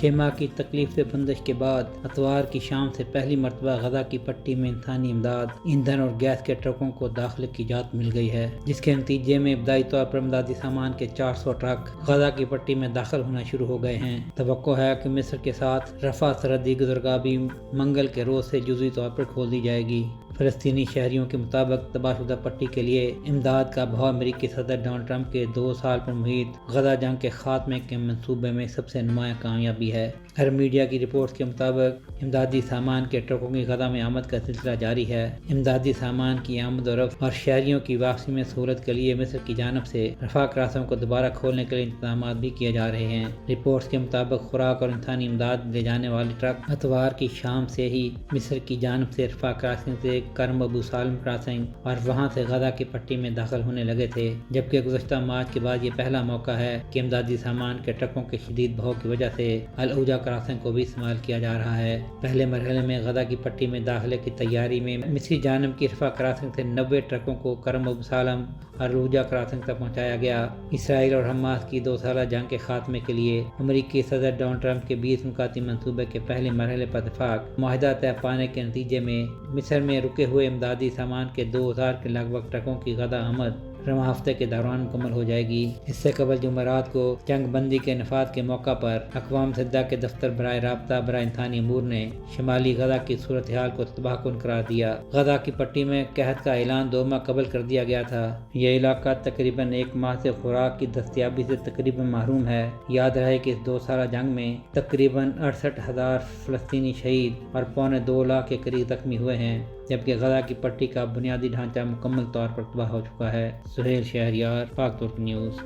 6 ماہ کی تکلیف سے بندش کے بعد اتوار کی شام سے پہلی مرتبہ غزہ کی پٹی میں انسانی امداد، ایندھن اور گیس کے ٹرکوں کو داخلے کی اجازت مل گئی ہے، جس کے نتیجے میں ابتدائی طور پر امدادی سامان کے 400 ٹرک غزہ کی پٹی میں داخل ہونا شروع ہو گئے ہیں۔ توقع ہے کہ مصر کے ساتھ رفح سرحدی گزرگاہ بھی منگل کے روز سے جزوی طور پر کھول دی جائے گی۔ فلسطینی شہریوں کے مطابق تباہ شدہ پٹی کے لیے امداد کا بہاؤ امریکی صدر ڈونلڈ ٹرمپ کے 2 سال پر محیط غزہ جنگ کے خاتمے کے منصوبے میں سب سے نمایاں کامیابی ہے۔ ہر میڈیا کی رپورٹس کے مطابق امدادی سامان کے ٹرکوں کی غزہ میں آمد کا سلسلہ جاری ہے۔ امدادی سامان کی آمد و رفت اور شہریوں کی واپسی میں سہولت کے لیے مصر کی جانب سے رفح کراسوں کو دوبارہ کھولنے کے لیے انتظامات بھی کیے جا رہے ہیں۔ رپورٹس کے مطابق خوراک اور انسانی امداد لے جانے والے ٹرک اتوار کی شام سے ہی مصر کی جانب سے رفح کراسنگ سے کرم ابو سالم کراسنگ اور وہاں سے غزہ کی پٹی میں داخل ہونے لگے تھے، جبکہ گزشتہ مارچ کے بعد یہ پہلا موقع ہے کہ امدادی سامان کے ٹرکوں کے شدید بہاؤ کی وجہ سے العوجہ کراسنگ کو بھی استعمال کیا جا رہا ہے۔ پہلے مرحلے میں غزہ کی پٹی میں داخلے کی تیاری میں مصری جانب کی رفح کراسنگ سے 90 ٹرکوں کو کرم ابو سالم اور العوجہ کراسنگ تک پہنچایا گیا۔ اسرائیل اور حماس کی 2 سالہ جنگ کے خاتمے کے لیے امریکی صدر ڈونلڈ ٹرمپ کے 20 نکاتی منصوبے کے پہلے مرحلے پر اتفاق معاہدہ طے پانے کے نتیجے میں مصر میں رکے ہوئے امدادی سامان کے 2000 کے لگ بھگ ٹرکوں کی غزہ آمد رواں ہفتے کے دوران مکمل ہو جائے گی۔ اس سے قبل جمعرات کو جنگ بندی کے نفاذ کے موقع پر اقوام متحدہ کے دفتر برائے رابطہ برائے انسانی امور نے شمالی غزہ کی صورتحال کو تباہ کن قرار دیا۔ غزہ کی پٹی میں قحط کا اعلان 2 ماہ قبل کر دیا گیا تھا۔ یہ علاقہ تقریباً 1 ماہ سے خوراک کی دستیابی سے تقریباً محروم ہے۔ یاد رہے کہ اس 2 سالہ جنگ میں تقریباً 68,000 فلسطینی شہید اور 2.25 لاکھ کے قریب زخمی ہوئے ہیں، جبکہ غزہ کی پٹی کا بنیادی ڈھانچہ مکمل طور پر تباہ ہو چکا ہے۔ سہیل شہریار، پاک ترک نیوز۔